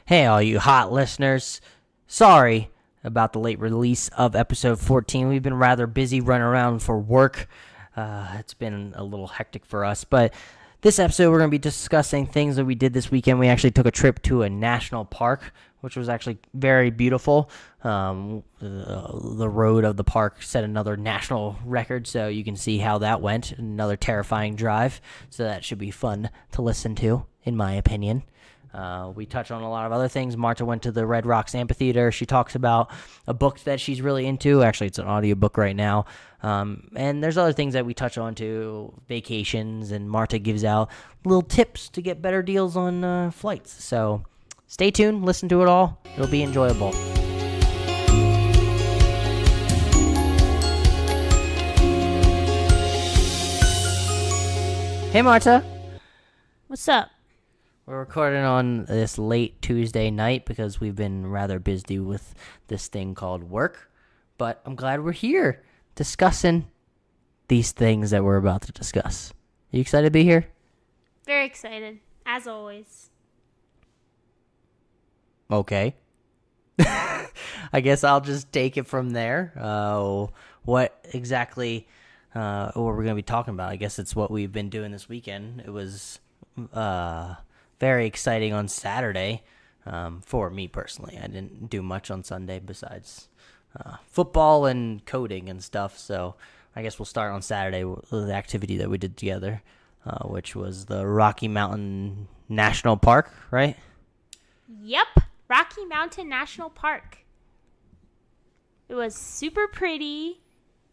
Hey, all you hot listeners. Sorry about the late release of episode 14. We've been rather busy running around for work. It's been a little hectic for us, but this episode we're going to be discussing things that we did this weekend. We actually took a trip to a national park, which was actually very beautiful. The road of the park set another national record, so you can see how that went. Another terrifying drive, so that should be fun to listen to, in my opinion. We touch on a lot of other things. Marta went to the Red Rocks Amphitheatre. She talks about a book that she's really into. Actually, it's an audiobook right now. And there's other things that we touch on too, vacations, and Marta gives out little tips to get better deals on flights. So stay tuned, listen to it all. It'll be enjoyable. Hey, Marta. What's up? We're recording on this late Tuesday night because we've been rather busy with this thing called work. But I'm glad we're here discussing these things that we're about to discuss. Are you excited to be here? Very excited, as always. Okay. I guess I'll just take it from there. What exactly what we're going to be talking about? I guess it's what we've been doing this weekend. It was very exciting on Saturday for me personally. I didn't do much on Sunday besides football and coding and stuff. So I guess we'll start on Saturday with the activity that we did together, which was the Rocky Mountain National Park, right? Yep, Rocky Mountain National Park. It was super pretty.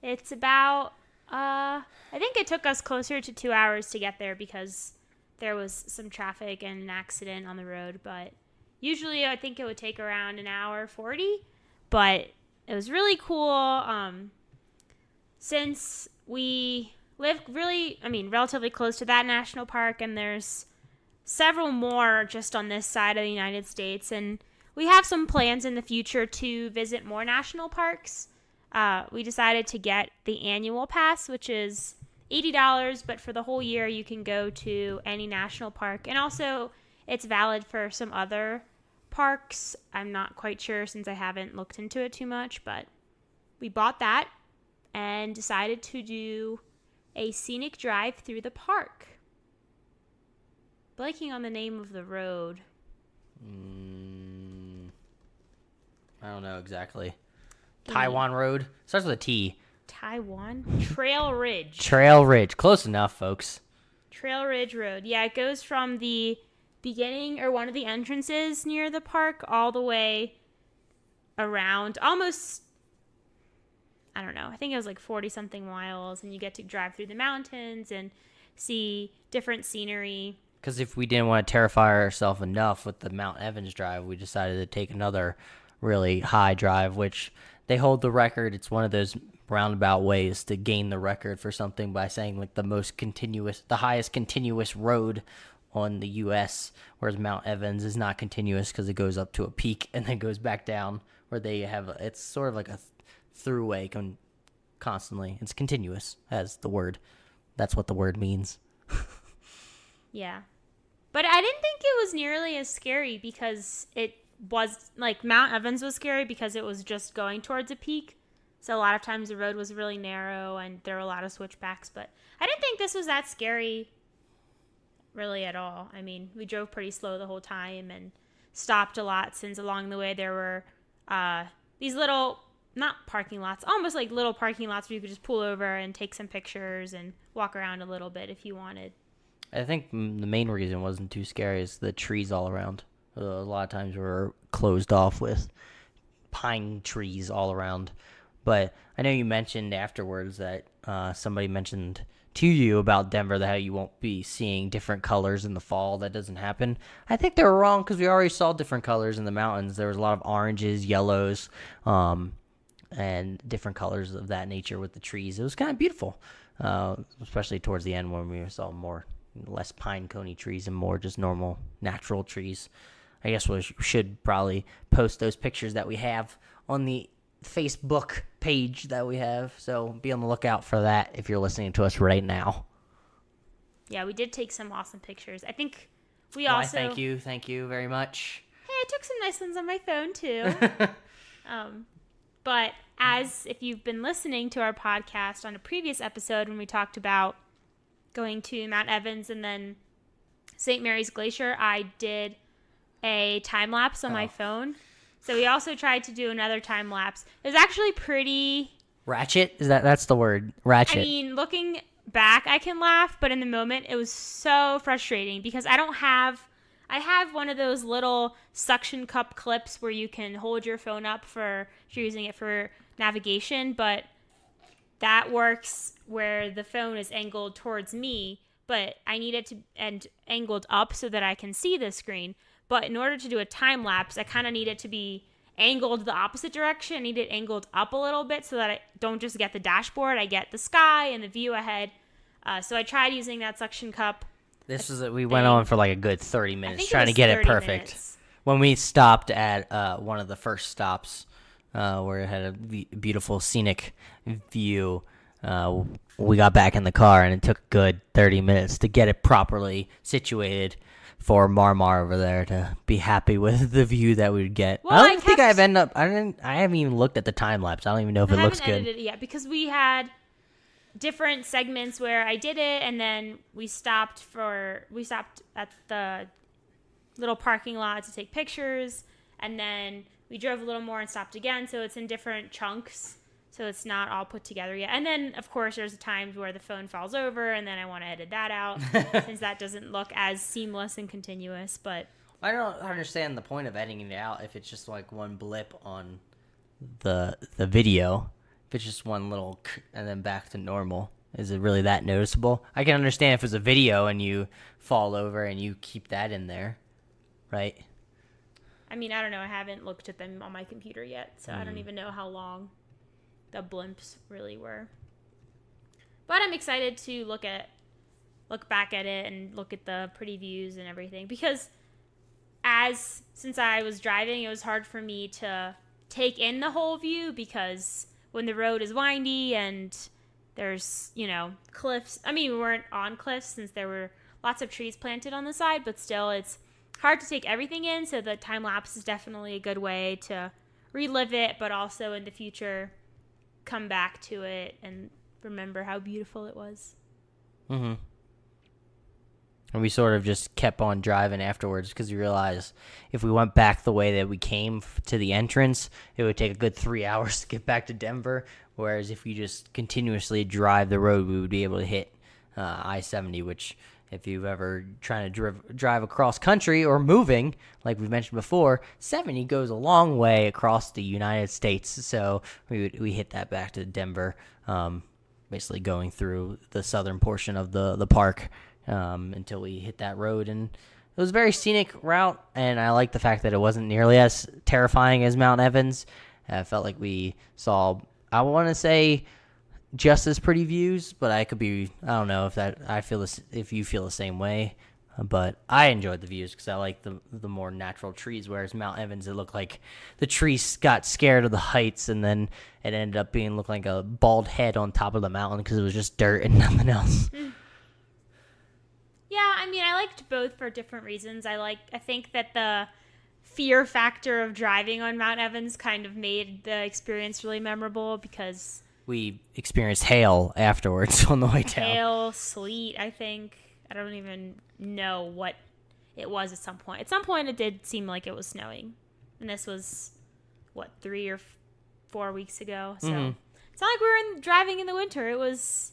It's about, I think it took us closer to 2 hours to get there because there was some traffic and an accident on the road, but usually I think it would take around an hour 40, but it was really cool. Since we live relatively close to that national park, and there's several more just on this side of the United States, and we have some plans in the future to visit more national parks. We decided to get the annual pass, which is $80, but for the whole year you can go to any national park. And also it's valid for some other parks. I'm not quite sure since I haven't looked into it too much, but we bought that and decided to do a scenic drive through the park. Blanking on the name of the road. I don't know exactly. Taiwan Road. Starts with a T. Taiwan? Trail Ridge. Trail Ridge. Close enough, folks. Trail Ridge Road. Yeah, it goes from the beginning or one of the entrances near the park all the way around almost, I don't know, I think it was like 40-something miles, and you get to drive through the mountains and see different scenery. Because if we didn't want to terrify ourselves enough with the Mount Evans drive, we decided to take another really high drive, which they hold the record. It's one of those roundabout ways to gain the record for something by saying like the highest continuous road on the U.S., whereas Mount Evans is not continuous because it goes up to a peak and then goes back down, where they have it's sort of like a throughway constantly. It's continuous as the word. That's what the word means. Yeah. But I didn't think it was nearly as scary because it was like Mount Evans was scary because it was just going towards a peak. So a lot of times the road was really narrow and there were a lot of switchbacks, but I didn't think this was that scary really at all. I mean, we drove pretty slow the whole time and stopped a lot since along the way there were these little, not parking lots, almost like little parking lots where you could just pull over and take some pictures and walk around a little bit if you wanted. I think the main reason wasn't too scary is the trees all around. A lot of times we're closed off with pine trees all around. But I know you mentioned afterwards that somebody mentioned to you about Denver that how you won't be seeing different colors in the fall. That doesn't happen. I think they were wrong because we already saw different colors in the mountains. There was a lot of oranges, yellows, and different colors of that nature with the trees. It was kind of beautiful, especially towards the end when we saw less pine coney trees and more just normal natural trees. I guess we should probably post those pictures that we have on the Facebook page that we have, so be on the lookout for that if you're listening to us right now. Yeah, we did take some awesome pictures. I think we Why, also... Thank you very much. I took some nice ones on my phone too. But if you've been listening to our podcast on a previous episode when we talked about going to Mount Evans and then St. Mary's Glacier, I did a time lapse on my phone. So we also tried to do another time lapse. It was actually pretty ratchet. That's the word, ratchet? I mean, looking back, I can laugh, but in the moment, it was so frustrating because I have one of those little suction cup clips where you can hold your phone up if you're using it for navigation, but that works where the phone is angled towards me, but I need it to and angled up so that I can see the screen. But in order to do a time lapse, I kind of need it to be angled the opposite direction. I need it angled up a little bit so that I don't just get the dashboard. I get the sky and the view ahead. So I tried using that suction cup. We went on for like a good 30 minutes trying to get it perfect. Minutes. When we stopped at one of the first stops where it had a beautiful scenic view, we got back in the car and it took a good 30 minutes to get it properly situated for Marmar over there to be happy with the view that we would get. Well, I haven't even looked at the time lapse. I don't even know if it looks good. I haven't edited it yet because we had different segments where I did it and then we stopped at the little parking lot to take pictures and then we drove a little more and stopped again, so it's in different chunks. So it's not all put together yet. And then, of course, there's times where the phone falls over, and then I want to edit that out since that doesn't look as seamless and continuous. But I don't understand the point of editing it out if it's just like one blip on the video. If it's just one little and then back to normal. Is it really that noticeable? I can understand if it's a video and you fall over and you keep that in there, right? I mean, I don't know. I haven't looked at them on my computer yet, so I don't even know how long the blimps really were. But I'm excited to look back at it and look at the pretty views and everything because since I was driving, it was hard for me to take in the whole view because when the road is windy and there's, cliffs. I mean, we weren't on cliffs since there were lots of trees planted on the side, but still it's hard to take everything in, so the time lapse is definitely a good way to relive it, but also in the future come back to it and remember how beautiful it was. Mm-hmm. And we sort of just kept on driving afterwards because we realized if we went back the way that we came to the entrance, it would take a good 3 hours to get back to Denver. Whereas if we just continuously drive the road, we would be able to hit I-70, which if you've ever trying to drive across country or moving, like we mentioned before, 70 goes a long way across the United States. So we hit that back to Denver, basically going through the southern portion of the park until we hit that road. And it was a very scenic route, and I like the fact that it wasn't nearly as terrifying as Mount Evans. I felt like we saw, I want to say, just as pretty views, but I don't know if you feel the same way, but I enjoyed the views because I like the more natural trees, whereas Mount Evans, it looked like the trees got scared of the heights and then it ended up look like a bald head on top of the mountain because it was just dirt and nothing else. Yeah, I mean, I liked both for different reasons. I think that the fear factor of driving on Mount Evans kind of made the experience really memorable because we experienced hail afterwards on the way down. Hail, sleet, I think. I don't even know what it was at some point. At some point, it did seem like it was snowing. And this was, 3 or 4 weeks ago. So It's not like we were driving in the winter. It was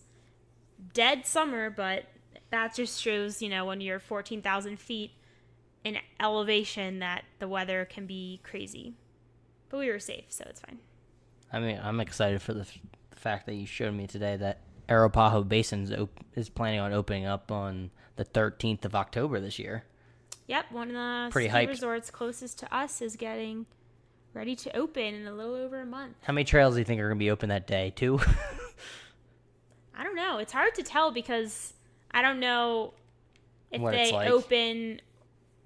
dead summer, but that just shows, when you're 14,000 feet in elevation that the weather can be crazy. But we were safe, so it's fine. I mean, I'm excited for the fact that you showed me today that Arapaho Basin is planning on opening up on the 13th of October this year. Yep, one of the ski resorts closest to us is getting ready to open in a little over a month. How many trails do you think are going to be open that day, 2? I don't know. It's hard to tell because I don't know if they open,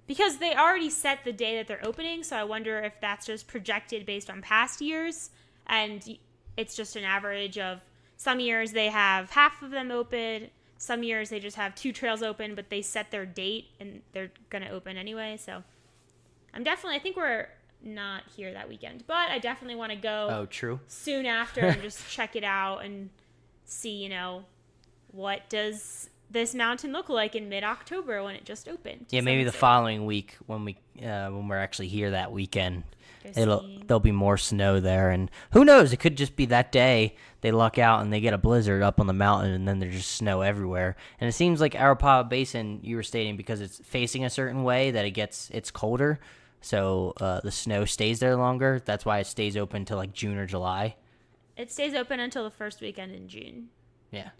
because they already set the day that they're opening, so I wonder if that's just projected based on past years, and it's just an average of some years they have half of them open, some years they just have 2 trails open, but they set their date and they're going to open anyway, so I think we're not here that weekend, but I definitely want to go. Oh, true. Soon after and just check it out and see, what does this mountain look like in mid-October when it just opened. Yeah, maybe the following week when we're actually here that weekend, there'll be more snow there, and who knows? It could just be that day they luck out and they get a blizzard up on the mountain, and then there's just snow everywhere. And it seems like Arapahoe Basin, you were stating, because it's facing a certain way that it's colder, so the snow stays there longer. That's why it stays open till like June or July. It stays open until the first weekend in June. Yeah.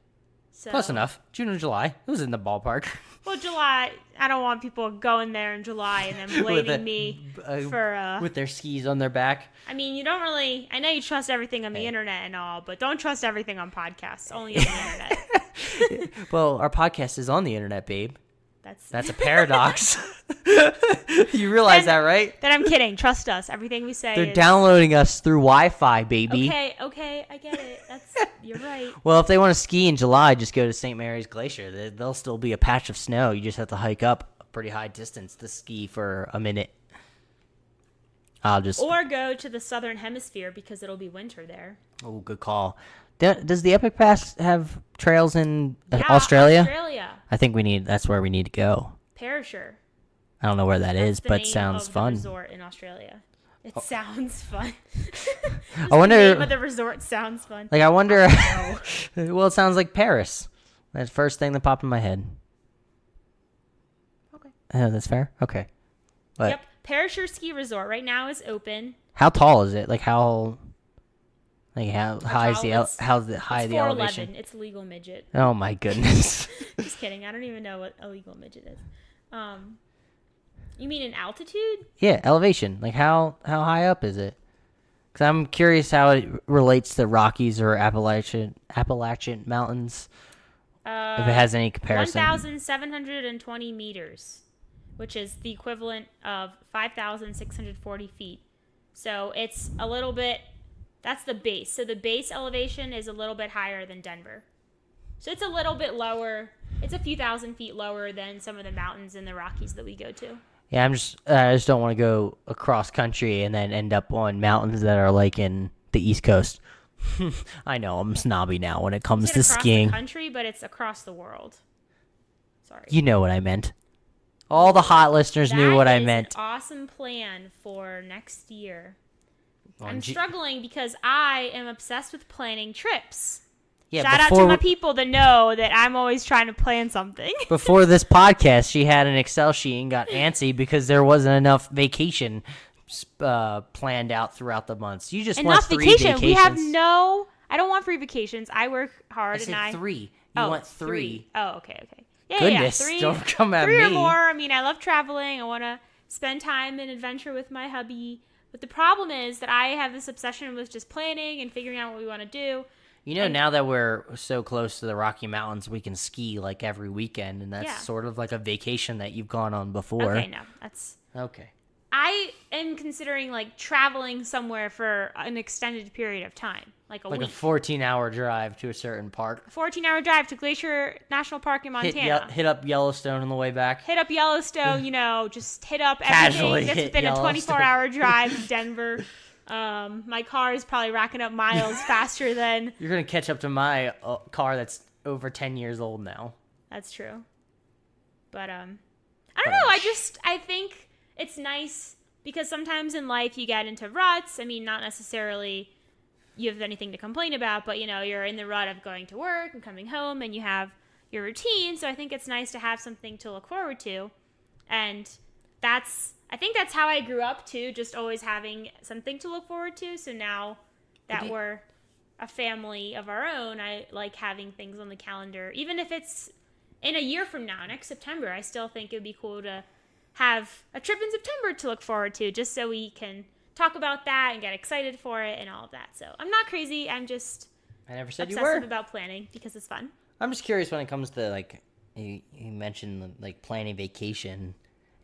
So, close enough. June or July. It was in the ballpark. Well, July, I don't want people going there in July and then blaming me for... with their skis on their back. I mean, you don't really... I know you trust everything on the internet and all, but don't trust everything on podcasts. Only on the internet. Well, our podcast is on the internet, babe. That's a paradox. You realize that, right? Then I'm kidding. Trust us. Everything we say They're downloading us through Wi-Fi, baby. Okay, I get it. You're right. Well, if they want to ski in July, just go to St. Mary's Glacier. There'll still be a patch of snow. You just have to hike up a pretty high distance to ski for a minute. Or go to the southern hemisphere because it'll be winter there. Oh, good call. Does the Epic Pass have trails in Australia? Australia. I think that's where we need to go. Perisher. I don't know where that's is, but sounds fun. The resort in Australia. It sounds fun. I wonder. The name of the resort sounds fun. Like I wonder. Well, it sounds like Paris. That's the first thing that popped in my head. Okay. That's fair. Okay. But yep. Perisher Ski Resort right now is open. How tall is it? Like how high is how's the high it's the elevation? It's a legal midget. Oh my goodness. Just kidding. I don't even know what a legal midget is. You mean in altitude? Yeah, elevation. Like how high up is it? Because I'm curious how it relates to Rockies or Appalachian Mountains. If it has any comparison. 1,720 meters, which is the equivalent of 5,640 feet. So it's a little bit. That's the base. So the base elevation is a little bit higher than Denver. So it's a little bit lower. It's a few thousand feet lower than some of the mountains in the Rockies that we go to. Yeah, I just don't want to go across country and then end up on mountains that are like in the East Coast. I know I'm snobby now when it comes to skiing. Across the country, but it's across the world. Sorry. You know what I meant. All the hot listeners knew what I meant. An awesome plan for next year. I'm struggling because I am obsessed with planning trips. Yeah, shout out to my people that know that I'm always trying to plan something. Before this podcast, she had an Excel sheet and got antsy because there wasn't enough vacation planned out throughout the months. You just want 3 vacations. We have I don't want free vacations. I work hard. I said 3. You want 3. Oh, okay. Yeah, Goodness, 3. Don't come at 3 me. 3 or more. I mean, I love traveling. I want to spend time and adventure with my hubby. But the problem is that I have this obsession with just planning and figuring out what we want to do. Now that we're so close to the Rocky Mountains, we can ski like every weekend, and that's sort of like a vacation that you've gone on before. Okay, no, that's... Okay. I am considering like traveling somewhere for an extended period of time, like a week. Like a 14-hour drive to a certain park. 14-hour drive to Glacier National Park in Montana. Hit up Yellowstone on the way back. Hit up Yellowstone, just hit up everything that's within a 24-hour drive of Denver. My car is probably racking up miles faster than... You're going to catch up to my car that's over 10 years old now. That's true. But, I don't know. I think it's nice because sometimes in life you get into ruts. I mean, not necessarily you have anything to complain about, but, you're in the rut of going to work and coming home and you have your routine. So I think it's nice to have something to look forward to. And I think that's how I grew up too, just always having something to look forward to. So now that we're a family of our own, I like having things on the calendar. Even if it's in a year from now, next September, I still think it would be cool to have a trip in September to look forward to, just so we can talk about that and get excited for it and all of that. So I'm not crazy. I'm just obsessive about planning because it's fun. I'm just curious when it comes to like you mentioned like planning vacation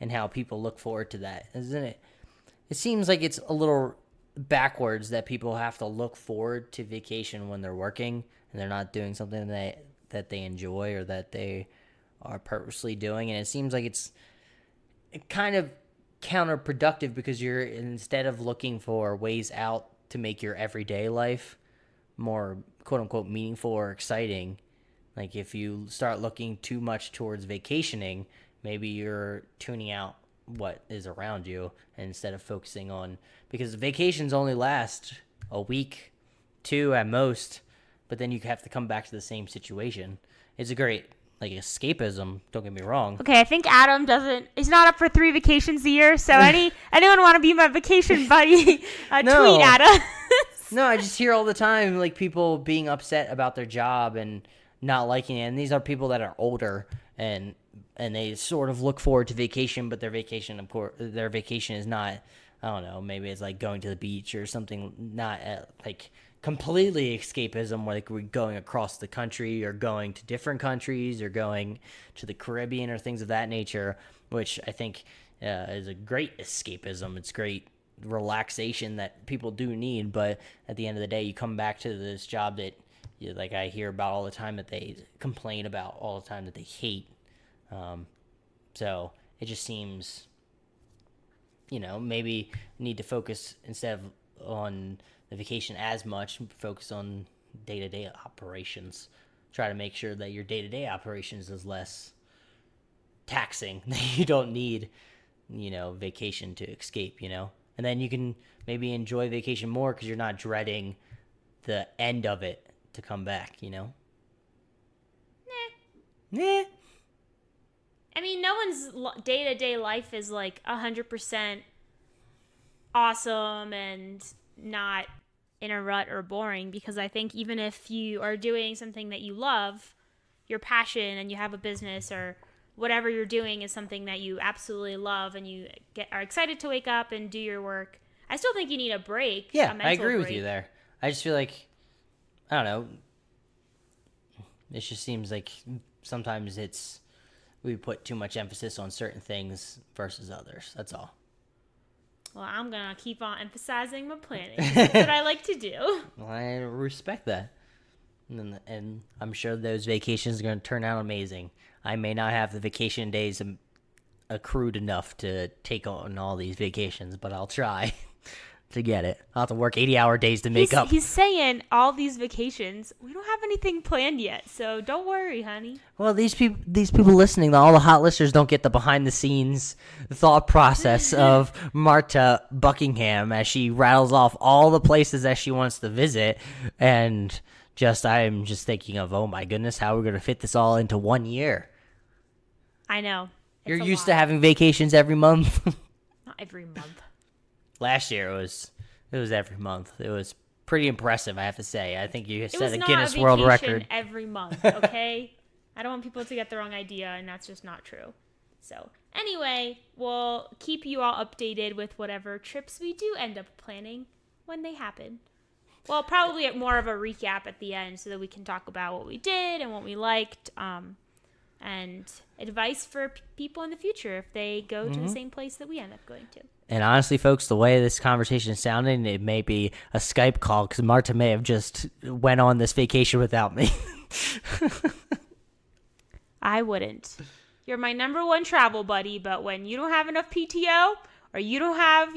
and how people look forward to that, isn't it? It seems like it's a little backwards that people have to look forward to vacation when they're working and they're not doing something that they enjoy or that they are purposely doing. And it seems like it kind of counterproductive because you're, instead of looking for ways out to make your everyday life more quote unquote meaningful or exciting, like if you start looking too much towards vacationing, maybe you're tuning out what is around you instead of focusing on, because vacations only last a week, 2 at most, but then you have to come back to the same situation. It's a great like escapism, don't get me wrong. Okay, I think Adam he's not up for 3 vacations a year, so anyone want to be my vacation buddy, No. tweet at us. No, I just hear all the time like people being upset about their job and not liking it, and these are people that are older and they sort of look forward to vacation, but their vacation is not, I don't know, maybe it's like going to the beach or something, not like completely escapism, like we're going across the country or going to different countries or going to the Caribbean or things of that nature, which I think is a great escapism. It's great relaxation that people do need, but at the end of the day, you come back to this job that, like I hear about all the time, that they complain about all the time, that they hate. So it just seems, maybe need to focus, instead of on the vacation as much, focus on day-to-day operations. Try to make sure that your day-to-day operations is less taxing. You don't need, vacation to escape, and then you can maybe enjoy vacation more because you're not dreading the end of it to come back, Nah. I mean, no one's day-to-day life is like 100% awesome and not in a rut or boring, because I think even if you are doing something that you love, your passion, and you have a business or whatever you're doing is something that you absolutely love and you are excited to wake up and do your work, I still think you need a break. Yeah, a I agree with break. you there. I just feel like, I don't know, it just seems like sometimes we put too much emphasis on certain things versus others. That's all. Well, I'm going to keep on emphasizing my planning. That's what I like to do. Well, I respect that. And I'm sure those vacations are going to turn out amazing. I may not have the vacation days accrued enough to take on all these vacations, but I'll try to get it. I'll have to work 80-hour days to make up. He's saying all these vacations, we don't have anything planned yet, so don't worry, honey. Well, these people listening, all the hot listeners, don't get the behind-the-scenes thought process of Marta Buckingham as she rattles off all the places that she wants to visit, and I'm just thinking of, oh my goodness, how we're going to fit this all into 1 year. I know. You're used to having vacations every month. Not every month. Last year it was every month. It was pretty impressive, I have to say. I think you set a Guinness World Record every month. Okay, I don't want people to get the wrong idea, and that's just not true. So anyway, we'll keep you all updated with whatever trips we do end up planning when they happen. Well, probably more of a recap at the end so that we can talk about what we did and what we liked, and advice for people in the future if they go to the same place that we end up going to. And honestly, folks, the way this conversation is sounding, it may be a Skype call because Marta may have just went on this vacation without me. I wouldn't. You're my number one travel buddy, but when you don't have enough PTO or you don't have,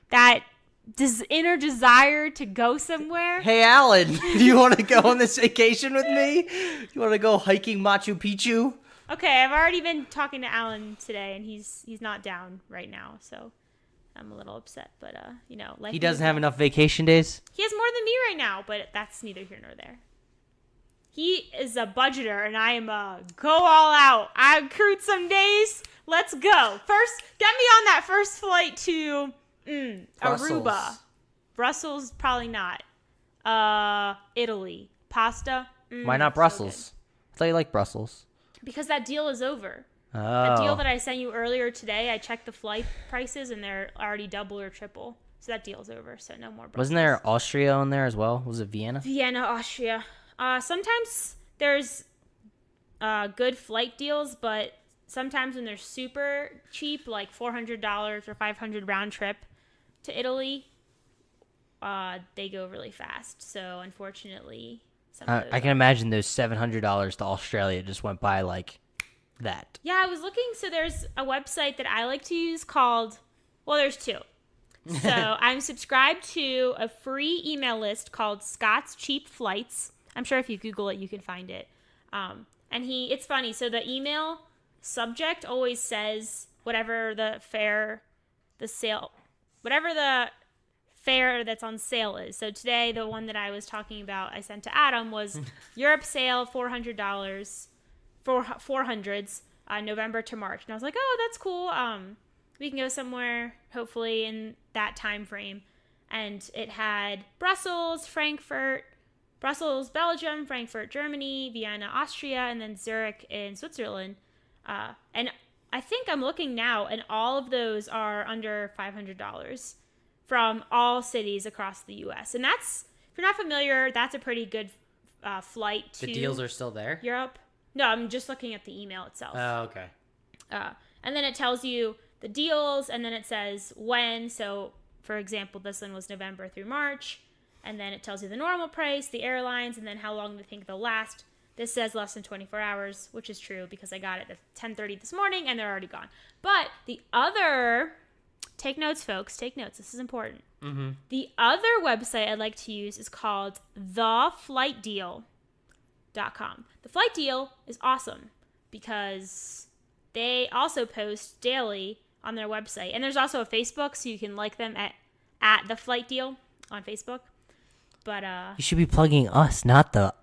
that inner desire to go somewhere. Hey, Alan, do you want to go on this vacation with me? You want to go hiking Machu Picchu? Okay, I've already been talking to Alan today, and he's not down right now, so I'm a little upset. But like he doesn't have enough vacation days. He has more than me right now, but that's neither here nor there. He is a budgeter, and I am a go all out. I accrued some days. Let's go. First, get me on that first flight to Aruba. Brussels, probably not. Italy. Pasta. Why not Brussels? So I thought you liked Brussels. because that deal is over. Oh. That deal that I sent you earlier today, I checked the flight prices, and they're already double or triple. So that deal's over, so no more Brussels. Wasn't there Austria on there as well? Was it Vienna? Vienna, Austria. Sometimes there's good flight deals, but sometimes when they're super cheap, like $400 or $500 round trip to Italy, they go really fast. So unfortunately, I can imagine those $700 to Australia just went by like that? Yeah, I was looking. So there's a website that I like to use called, well, there's two. So I'm subscribed to a free email list called Scott's Cheap Flights. I'm sure if you Google it, you can find it. And it's funny. So the email subject always says whatever the fare that's on sale is. So today, the one that I was talking about, I sent to Adam, was Europe sale, $400 for 400s, November to March. And I was like, oh, that's cool. We can go somewhere, hopefully, in that time frame. And it had Brussels, Belgium, Frankfurt, Germany, Vienna, Austria, and then Zurich in Switzerland. And I think I'm looking now, and all of those are under $500 from all cities across the U.S. And that's, if you're not familiar, that's a pretty good flight to The deals are still there? Europe. No, I'm just looking at the email itself. Oh, okay. And then it tells you the deals, and then it says when. So, for example, this one was November through March. And then it tells you the normal price, the airlines, and then how long they think they'll last. This says less than 24 hours, which is true because I got it at 10:30 this morning, and they're already gone. But the other... Take notes, folks. Take notes. This is important. Mm-hmm. The other website I'd like to use is called theflightdeal.com. The Flight Deal is awesome because they also post daily on their website. And there's also a Facebook, so you can like them at The Flight Deal on Facebook. But you should be plugging us, not the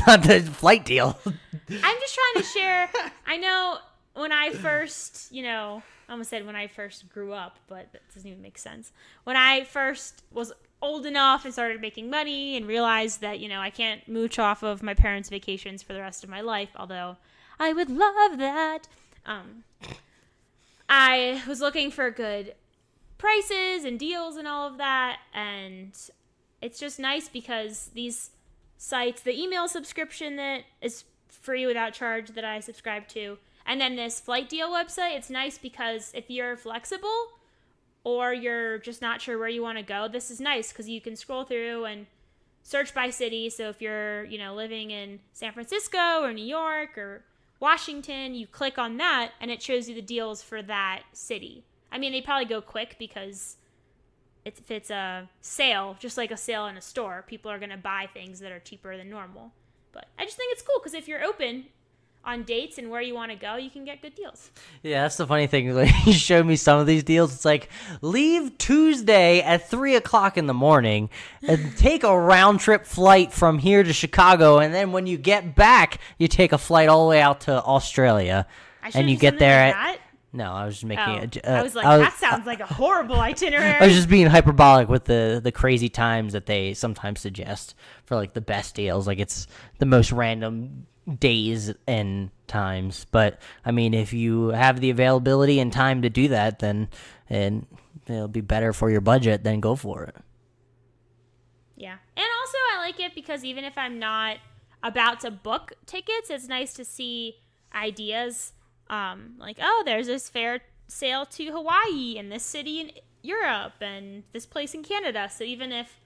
not the flight deal. I'm just trying to share. I know when I first, I almost said when I first grew up, but that doesn't even make sense. When I first was old enough and started making money and realized that, I can't mooch off of my parents' vacations for the rest of my life, although I would love that. I was looking for good prices and deals and all of that, and it's just nice because these sites, the email subscription that is free without charge that I subscribe to, and then this flight deal website, it's nice because if you're flexible or you're just not sure where you want to go, this is nice because you can scroll through and search by city. So if you're, living in San Francisco or New York or Washington, you click on that and it shows you the deals for that city. I mean, they probably go quick because if it's a sale, just like a sale in a store, people are going to buy things that are cheaper than normal. But I just think it's cool because if you're open on dates and where you want to go, you can get good deals. Yeah, that's the funny thing. Like, you showed me some of these deals. It's like, leave Tuesday at 3 o'clock in the morning and take a round trip flight from here to Chicago. And then when you get back, you take a flight all the way out to Australia. And you get there at... No, I was just making it. I was like, that sounds like a horrible itinerary. I was just being hyperbolic with the crazy times that they sometimes suggest for like the best deals. Like it's the most random days and times. But I mean, if you have the availability and time to do that, then it'll be better for your budget. Then go for it. Yeah, and also I like it because even if I'm not about to book tickets, it's nice to see ideas. Like, oh, there's this fair sale to Hawaii and this city in Europe and this place in Canada. So even if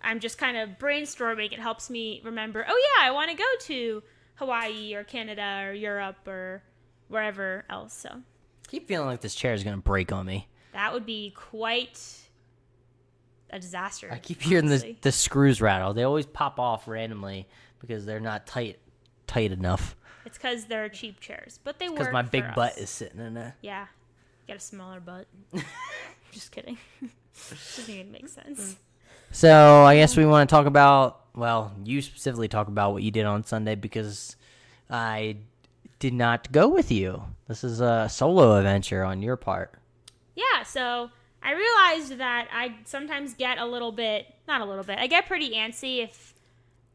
I'm just kind of brainstorming, it helps me remember, oh yeah, I want to go to Hawaii or Canada or Europe or wherever else. So I keep feeling like this chair is going to break on me. That would be quite a disaster. I keep hearing the screws rattle. They always pop off randomly because they're not tight enough. It's because they're cheap chairs, but they work. Because my big for us. butt is sitting in there. Yeah, got a smaller butt. Just kidding. Doesn't even make sense. So I guess we want to talk about. Well, you specifically talk about what you did on Sunday because I did not go with you. This is a solo adventure on your part. Yeah. So I realized that I sometimes get I get pretty antsy if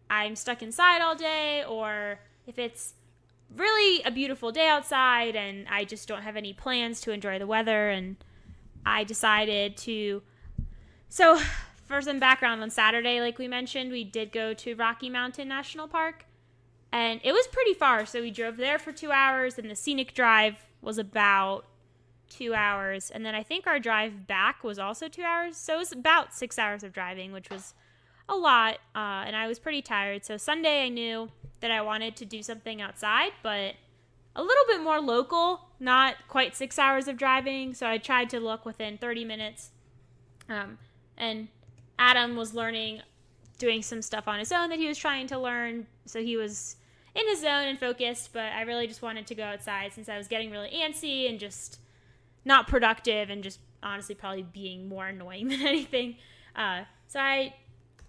I'm stuck inside all day or if it's really a beautiful day outside and I just don't have any plans to enjoy the weather. And I decided to... So, for some background, on Saturday, like we mentioned, we did go to Rocky Mountain National Park. And it was pretty far. So we drove there for 2 hours and the scenic drive was about 2 hours. And then I think our drive back was also 2 hours. So it was about 6 hours of driving, which was a lot. And I was pretty tired. So Sunday I knew that I wanted to do something outside, but a little bit more local, not quite 6 hours of driving. So I tried to look within 30 minutes. And Adam was doing some stuff on his own that he was trying to learn. So he was in his zone and focused, but I really just wanted to go outside since I was getting really antsy and just not productive and just honestly probably being more annoying than anything. So I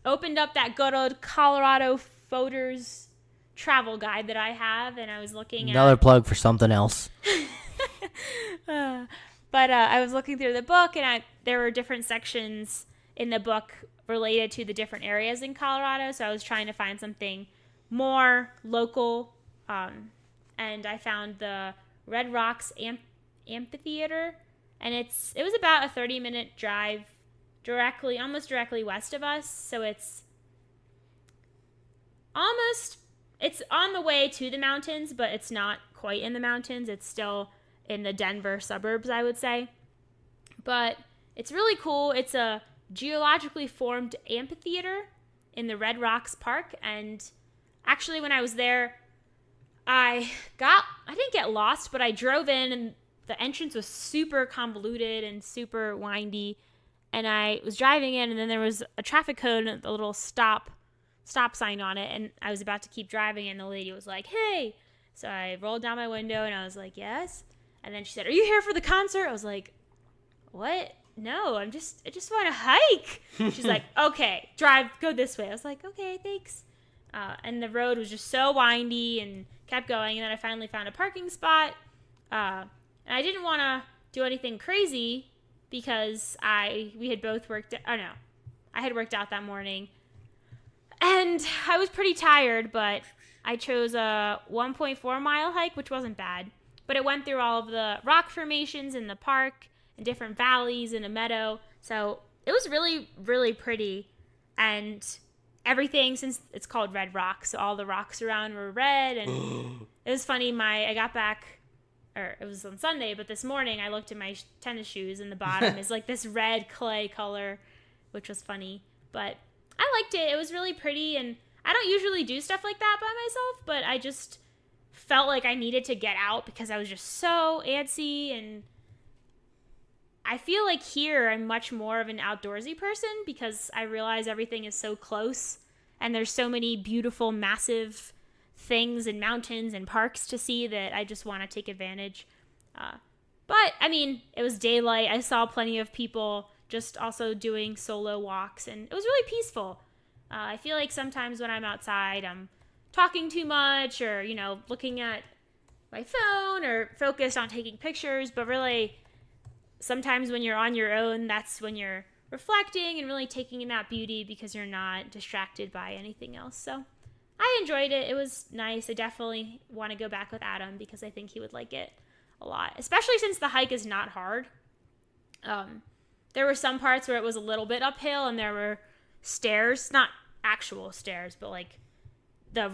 opened up that good old Colorado Voters travel guide that I have, and I was looking at... Another plug for something else. But I was looking through the book, and there were different sections in the book related to the different areas in Colorado, so I was trying to find something more local, and I found the Red Rocks Amphitheatre, and it was about a 30-minute drive almost directly west of us, so it's on the way to the mountains, but it's not quite in the mountains. It's still in the Denver suburbs, I would say. But it's really cool. It's a geologically formed amphitheater in the Red Rocks Park. And actually, when I was there, I didn't get lost, but I drove in, and the entrance was super convoluted and super windy. And I was driving in, and then there was a traffic code and a little stop sign on it, and I was about to keep driving, and the lady was like, "Hey." So I rolled down my window, and I was like, "Yes." And then she said, "Are you here for the concert?" I was like, "What? No, I just want to hike." She's like, "Okay, go this way." I was like, "Okay, thanks." And the road was just so windy and kept going, and then I finally found a parking spot. And I didn't want to do anything crazy because I had worked out that morning. And I was pretty tired, but I chose a 1.4 mile hike, which wasn't bad. But it went through all of the rock formations in the park and different valleys and a meadow. So it was really, really pretty. And everything, since it's called Red Rocks, so all the rocks around were red. And it was funny, I got back, or it was on Sunday, but this morning I looked at my tennis shoes and the bottom is like this red clay color, which was funny. But I liked it. It was really pretty, and I don't usually do stuff like that by myself, but I just felt like I needed to get out because I was just so antsy, and I feel like here I'm much more of an outdoorsy person because I realize everything is so close, and there's so many beautiful, massive things and mountains and parks to see that I just want to take advantage. But, I mean, it was daylight. I saw plenty of people just also doing solo walks, and it was really peaceful. I feel like sometimes when I'm outside, I'm talking too much or, looking at my phone or focused on taking pictures, but really sometimes when you're on your own, that's when you're reflecting and really taking in that beauty because you're not distracted by anything else. So I enjoyed it. It was nice. I definitely want to go back with Adam because I think he would like it a lot, especially since the hike is not hard. There were some parts where it was a little bit uphill and there were stairs, not actual stairs, but like the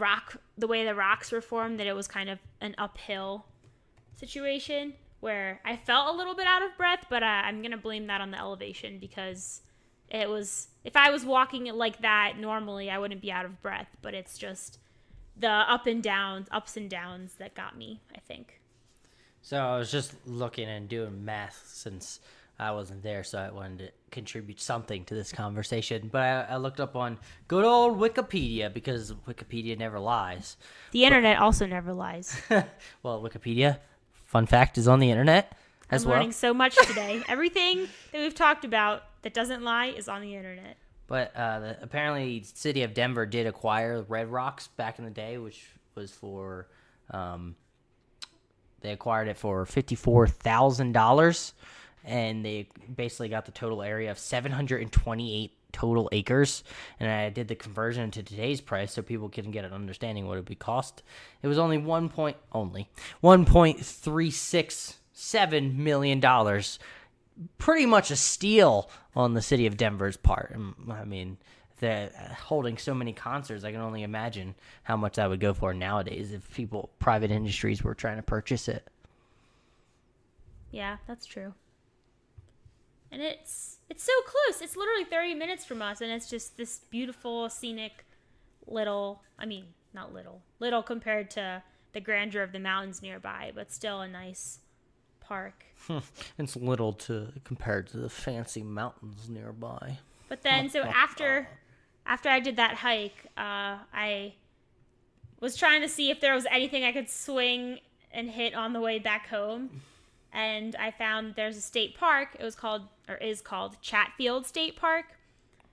way the rocks were formed, that it was kind of an uphill situation where I felt a little bit out of breath, but I'm going to blame that on the elevation because if I was walking it like that normally, I wouldn't be out of breath, but it's just the ups and downs that got me, I think. So I was just looking and doing math since I wasn't there, so I wanted to contribute something to this conversation. But I looked up on good old Wikipedia because Wikipedia never lies. The internet also never lies. Well, Wikipedia, fun fact, is on the internet as well. I'm learning so much today. Everything that we've talked about that doesn't lie is on the internet. But apparently, the city of Denver did acquire Red Rocks back in the day, which was for they acquired it for $54,000. And they basically got the total area of 728 total acres. And I did the conversion to today's price so people can get an understanding what it would cost. It was only $1.367 million. Pretty much a steal on the city of Denver's part. I mean, they're holding so many concerts. I can only imagine how much that would go for nowadays if private industries were trying to purchase it. Yeah, that's true. And it's so close. It's literally 30 minutes from us, and it's just this beautiful, scenic little compared to the grandeur of the mountains nearby, but still a nice park. It's little compared to the fancy mountains nearby. But then, so after I did that hike, I was trying to see if there was anything I could swing and hit on the way back home. And I found there's a state park. It is called Chatfield State Park.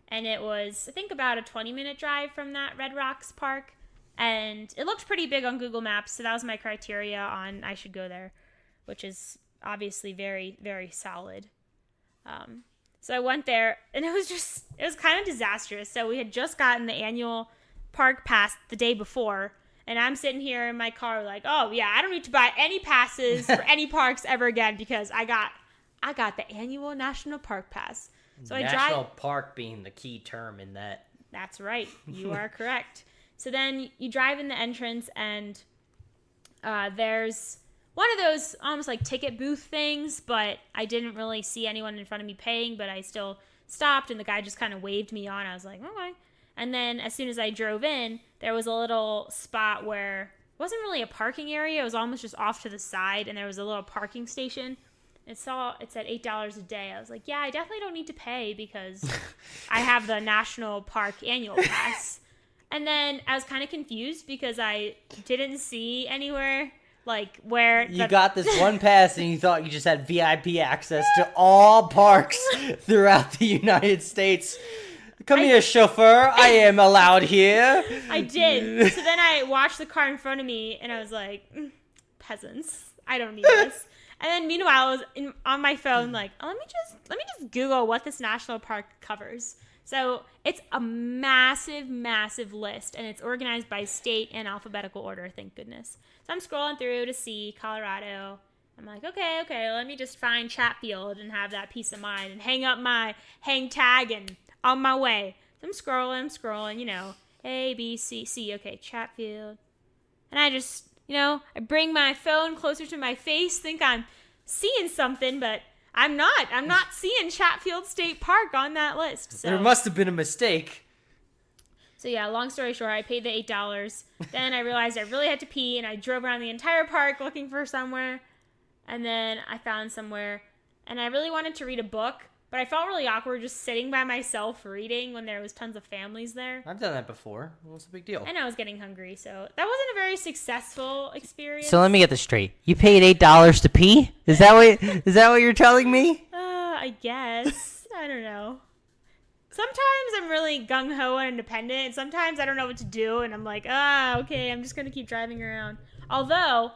And it was, I think, about a 20-minute drive from that Red Rocks Park. And it looked pretty big on Google Maps, so that was my criteria on I should go there, which is obviously very, very solid. So I went there, and it was kind of disastrous. So we had just gotten the annual park pass the day before, and I'm sitting here in my car like, oh, yeah, I don't need to buy any passes for any parks ever again because I got the annual National Park Pass. So National Park being the key term in that. That's right. You are correct. So then you drive in the entrance, and there's one of those almost like ticket booth things, but I didn't really see anyone in front of me paying, but I still stopped, and the guy just kind of waved me on. I was like, okay. And then as soon as I drove in, there was a little spot where it wasn't really a parking area. It was almost just off to the side, and there was a little parking station. It said $8 a day. I was like, yeah, I definitely don't need to pay because I have the National Park annual pass. And then I was kind of confused because I didn't see anywhere like where you got this one pass and you thought you just had VIP access to all parks throughout the United States. Come here, chauffeur. I am allowed here. I did. So then I watched the car in front of me and I was like, peasants. I don't need this. And then meanwhile, I was on my phone like, oh, let me just Google what this national park covers. So it's a massive, massive list, and it's organized by state and alphabetical order, thank goodness. So I'm scrolling through to see Colorado. I'm like, okay, let me just find Chatfield and have that peace of mind and hang up my hang tag and on my way. So I'm scrolling, A, B, C, C, okay, Chatfield. And I just, I bring my phone closer to my face, think I'm seeing something, but I'm not seeing Chatfield State Park on that list. So. There must have been a mistake. So yeah, long story short, I paid the $8. Then I realized I really had to pee, and I drove around the entire park looking for somewhere. And then I found somewhere, and I really wanted to read a book, but I felt really awkward just sitting by myself reading when there was tons of families there. I've done that before. What's the big deal? And I was getting hungry, so that wasn't a very successful experience. So let me get this straight. You paid $8 to pee? Is that what you're telling me? I guess. I don't know. Sometimes I'm really gung-ho and independent, and sometimes I don't know what to do, and I'm like, okay, I'm just going to keep driving around. Although,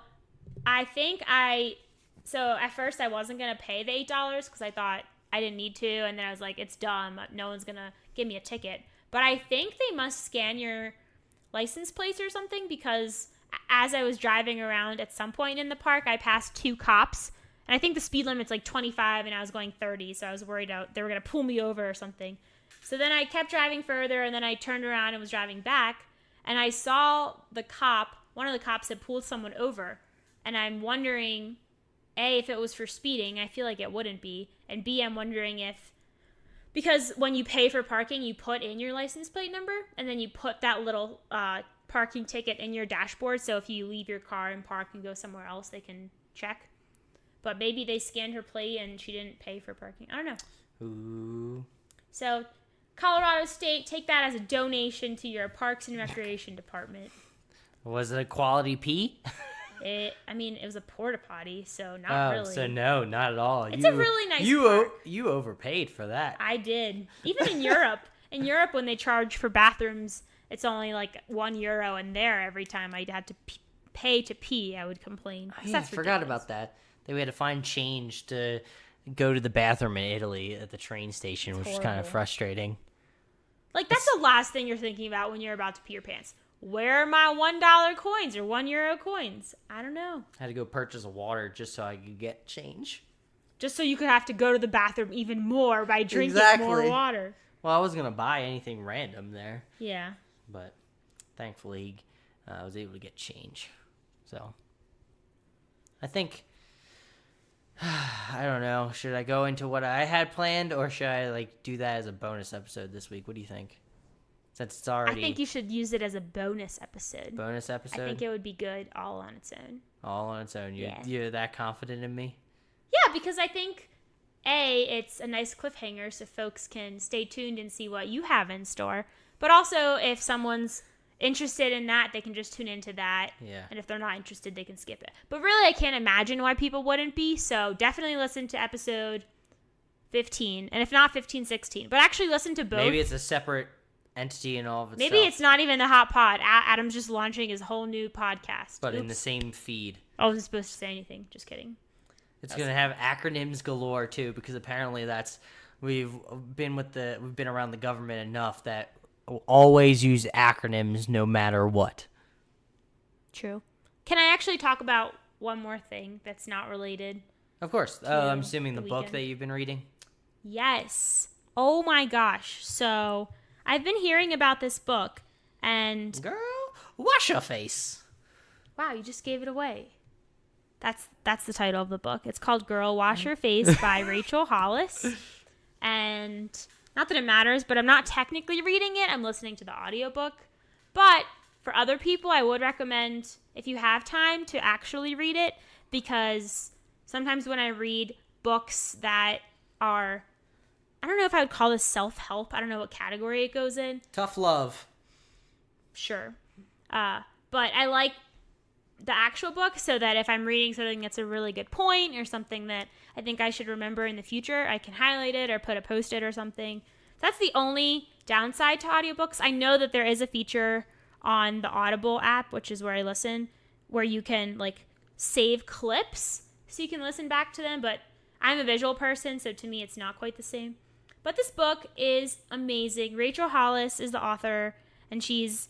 so at first I wasn't going to pay the $8 because I thought I didn't need to, and then I was like, it's dumb. No one's going to give me a ticket. But I think they must scan your license plates or something because as I was driving around at some point in the park, I passed 2 cops. And I think the speed limit's like 25 and I was going 30, so I was worried they were going to pull me over or something. So then I kept driving further, and then I turned around and was driving back, and I saw one of the cops had pulled someone over, and I'm wondering, A, if it was for speeding. I feel like it wouldn't be, and B, I'm wondering because when you pay for parking, you put in your license plate number, and then you put that little parking ticket in your dashboard, so if you leave your car and park and go somewhere else, they can check. But maybe they scanned her plate and she didn't pay for parking. I don't know. Ooh. So, Colorado State, take that as a donation to your Parks and Recreation Department. Was it a quality pee? It was a porta potty, so not really. So no, not at all. It's a really nice park. You overpaid for that. I did. Even in Europe. In Europe, when they charge for bathrooms, it's only like €1, and there, every time I had to pay to pee, I would complain. I forgot about that. We had to find change to go to the bathroom in Italy at the train station, which is kind of frustrating. Like, that's the last thing you're thinking about when you're about to pee your pants. Where are my $1 coins or €1 coins? I don't know. I had to go purchase water just so I could get change. Just so you could have to go to the bathroom even more by drinking more water. Well, I wasn't going to buy anything random there. Yeah. But thankfully, I was able to get change. So, I think... I don't know. Should I go into what I had planned, or should I do that as a bonus episode this week? What do you think? Since it's already I think you should use it as a bonus episode. bonus episode. I think it would be good all on its own. All on its own. You're that confident in me? Yeah, because I think, it's a nice cliffhanger so folks can stay tuned and see what you have in store. But also, if someone's interested in that, they can just tune into that. Yeah. And if they're not interested, they can skip it. But really, I can't imagine why people wouldn't be. So definitely listen to episode 15. And if not, 15, 16. But actually listen to both. Maybe it's a separate entity in all of itself. Maybe it's not even the Hot Pod. Adam's just launching his whole new podcast. But in the same feed. I wasn't supposed to say anything. Just kidding. It's going to have acronyms galore, too, because apparently we've been around the government enough that we'll always use acronyms no matter what. True. Can I actually talk about one more thing that's not related? Of course. I'm assuming the book that you've been reading? Yes. Oh my gosh. So I've been hearing about this book and... Girl, wash your face. Wow, you just gave it away. That's the title of the book. It's called Girl, Wash Your Face by Rachel Hollis. And not that it matters, but I'm not technically reading it. I'm listening to the audiobook. But for other people, I would recommend, if you have time, to actually read it, because sometimes when I read books that are, I don't know if I would call this self-help. I don't know what category it goes in. Tough love. Sure. But I like the actual book so that if I'm reading something that's a really good point or something that I think I should remember in the future, I can highlight it or put a post-it or something. That's the only downside to audiobooks. I know that there is a feature on the Audible app, which is where I listen, where you can like save clips so you can listen back to them, but I'm a visual person, so to me it's not quite the same. But this book is amazing. Rachel Hollis is the author, and she's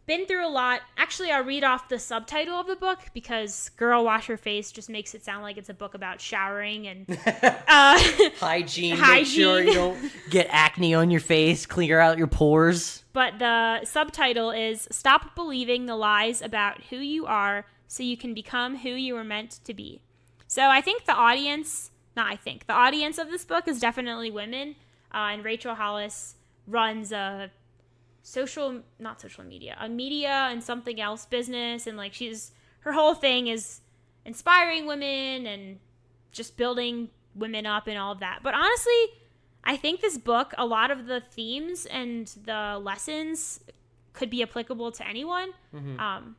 been through a lot. Actually, I'll read off the subtitle of the book because Girl, Wash Your Face just makes it sound like it's a book about showering and hygiene. Make sure you don't get acne on your face, clear out your pores. But the subtitle is Stop Believing the Lies About Who You Are So You Can Become Who You Were Meant to Be. So I think the audience of this book is definitely women. And Rachel Hollis runs a media and something else business, and like her whole thing is inspiring women and just building women up and all of that. But honestly, I think this book, a lot of the themes and the lessons could be applicable to anyone. Mm-hmm.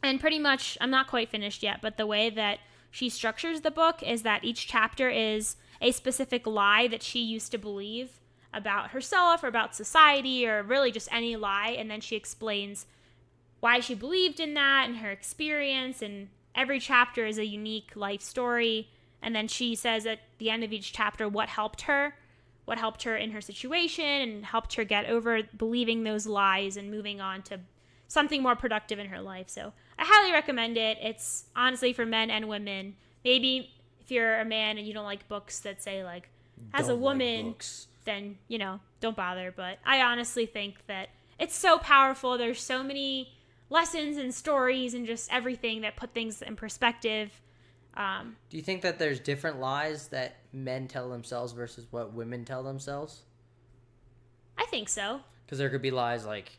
And pretty much, I'm not quite finished yet, but the way that she structures the book is that each chapter is a specific lie that she used to believe about herself or about society or really just any lie, and then she explains why she believed in that and her experience, and every chapter is a unique life story, and then she says at the end of each chapter what helped her in her situation and helped her get over believing those lies and moving on to something more productive in her life. So I highly recommend it. It's honestly for men and women. Maybe if you're a man and you don't like books that say like as a woman, then, don't bother. But I honestly think that it's so powerful. There's so many lessons and stories and just everything that put things in perspective. Do you think that there's different lies that men tell themselves versus what women tell themselves? I think so. Because there could be lies like,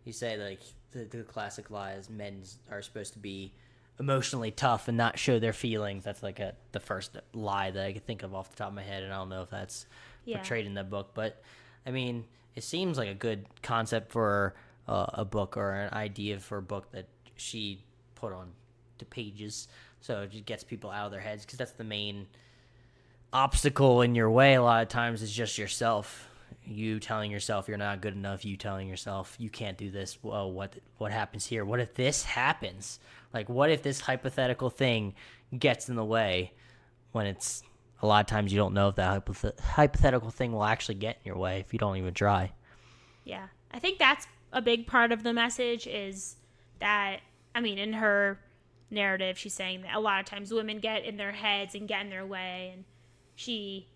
you say, like, the classic lies, men are supposed to be emotionally tough and not show their feelings. That's like the first lie that I could think of off the top of my head, and I don't know if that's portrayed in the book. But, I mean, it seems like a good concept for a book or an idea for a book that she put on to pages. So it just gets people out of their heads, because that's the main obstacle in your way a lot of times is just yourself. You telling yourself you're not good enough, you telling yourself you can't do this. Well, what happens here? What if this happens? Like, what if this hypothetical thing gets in the way, when it's a lot of times you don't know if that hypothetical thing will actually get in your way if you don't even try. Yeah. I think that's a big part of the message, is that, I mean, in her narrative, she's saying that a lot of times women get in their heads and get in their way, and she,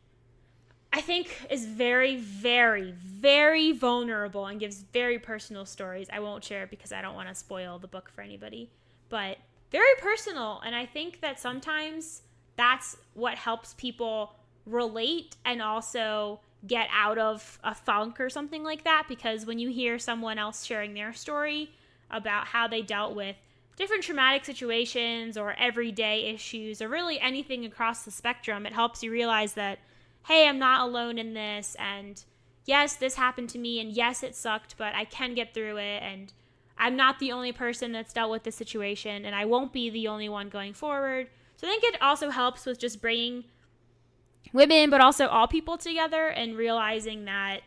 I think, is very, very, very vulnerable and gives very personal stories. I won't share it because I don't want to spoil the book for anybody, but very personal. And I think that sometimes that's what helps people relate and also get out of a funk or something like that, because when you hear someone else sharing their story about how they dealt with different traumatic situations or everyday issues or really anything across the spectrum, it helps you realize that, hey, I'm not alone in this, and yes, this happened to me, and yes, it sucked, but I can get through it, and I'm not the only person that's dealt with this situation, and I won't be the only one going forward. So I think it also helps with just bringing women, but also all people together, and realizing that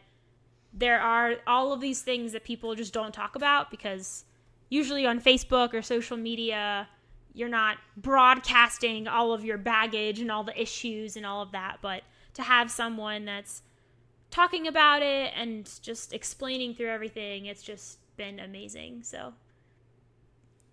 there are all of these things that people just don't talk about, because usually on Facebook or social media, you're not broadcasting all of your baggage and all the issues and all of that. But to have someone that's talking about it and just explaining through everything, it's just been amazing. So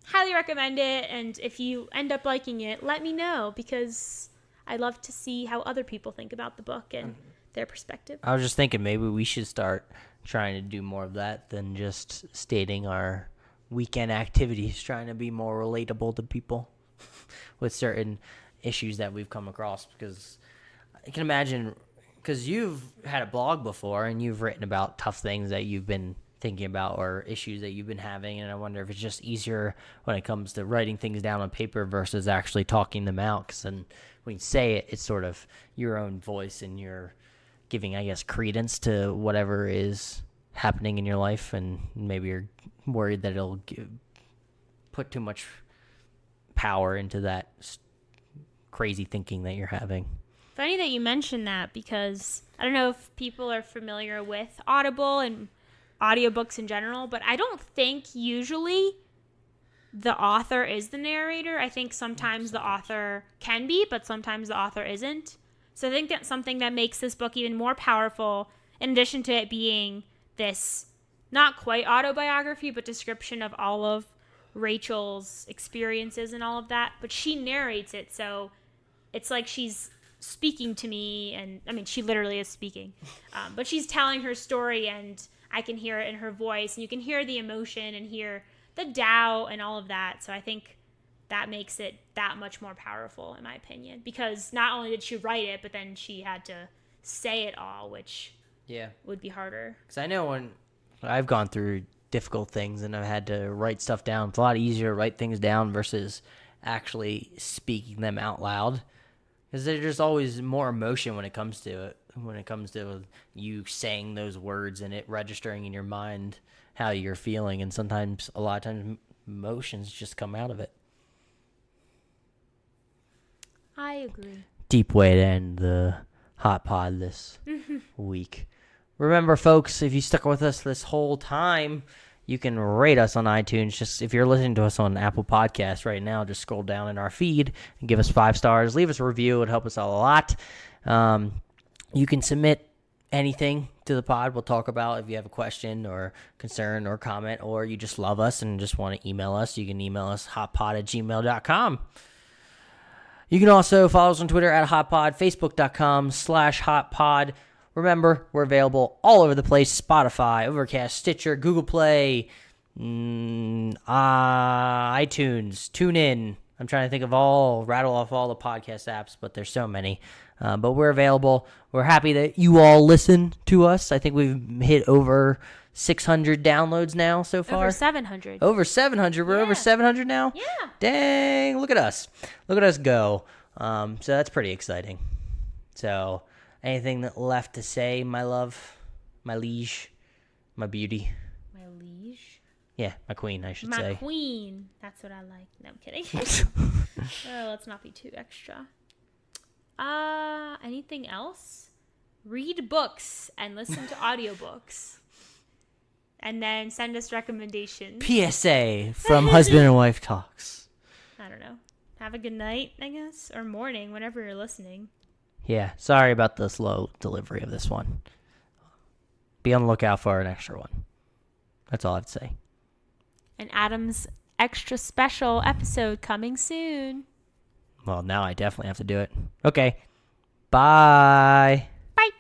highly recommend it. And if you end up liking it, let me know, because I love to see how other people think about the book and their perspective. I was just thinking maybe we should start trying to do more of that than just stating our weekend activities, trying to be more relatable to people with certain issues that we've come across. Because I can imagine, because you've had a blog before and you've written about tough things that you've been thinking about or issues that you've been having, and I wonder if it's just easier when it comes to writing things down on paper versus actually talking them out, because then when you say it, it's sort of your own voice and you're giving, I guess, credence to whatever is happening in your life, and maybe you're worried that it'll put too much power into that crazy thinking that you're having. Funny that you mentioned that, because I don't know if people are familiar with Audible and audiobooks in general, but I don't think usually the author is the narrator. I think sometimes the author can be, but sometimes the author isn't. So I think that's something that makes this book even more powerful, in addition to it being this not quite autobiography, but description of all of Rachel's experiences and all of that. But she narrates it, so it's like she's speaking to me, and I mean, she literally is speaking, but she's telling her story, and I can hear it in her voice, and you can hear the emotion and hear the doubt and all of that. So I think that makes it that much more powerful, in my opinion, because not only did she write it, but then she had to say it all, which would be harder. Because I know when I've gone through difficult things and I've had to write stuff down, it's a lot easier to write things down versus actually speaking them out loud. Because there's just always more emotion when it comes to it. When it comes to you saying those words and it registering in your mind how you're feeling. And sometimes, a lot of times, emotions just come out of it. I agree. Deep way to end the Hot Pod this week. Remember, folks, if you stuck with us this whole time, you can rate us on iTunes. Just if you're listening to us on Apple Podcasts right now, just scroll down in our feed and give us 5 stars. Leave us a review. It would help us out a lot. You can submit anything to the pod we'll talk about. If you have a question or concern or comment, or you just love us and just want to email us, you can email us hotpod@gmail.com. You can also follow us on Twitter @hotpod, facebook.com/hotpod. Remember, we're available all over the place: Spotify, Overcast, Stitcher, Google Play, iTunes, TuneIn. I'm trying to think of rattle off all the podcast apps, but there's so many. But we're available. We're happy that you all listen to us. I think we've hit over 600 downloads now so far. Over 700. Over 700. We're over 700 now? Yeah. Dang, look at us. Look at us go. So that's pretty exciting. So anything left to say, my love, my liege, my beauty? My liege? Yeah, my queen, I should say. say. My queen. That's what I like. No, I'm kidding. Let's not be too extra. Anything else? Read books and listen to audiobooks. And then send us recommendations. PSA from Husband and Wife Talks. I don't know. Have a good night, I guess, or morning, whenever you're listening. Yeah, sorry about the slow delivery of this one. Be on the lookout for an extra one. That's all I have to say. And Adam's extra special episode coming soon. Well, now I definitely have to do it. Okay. Bye. Bye.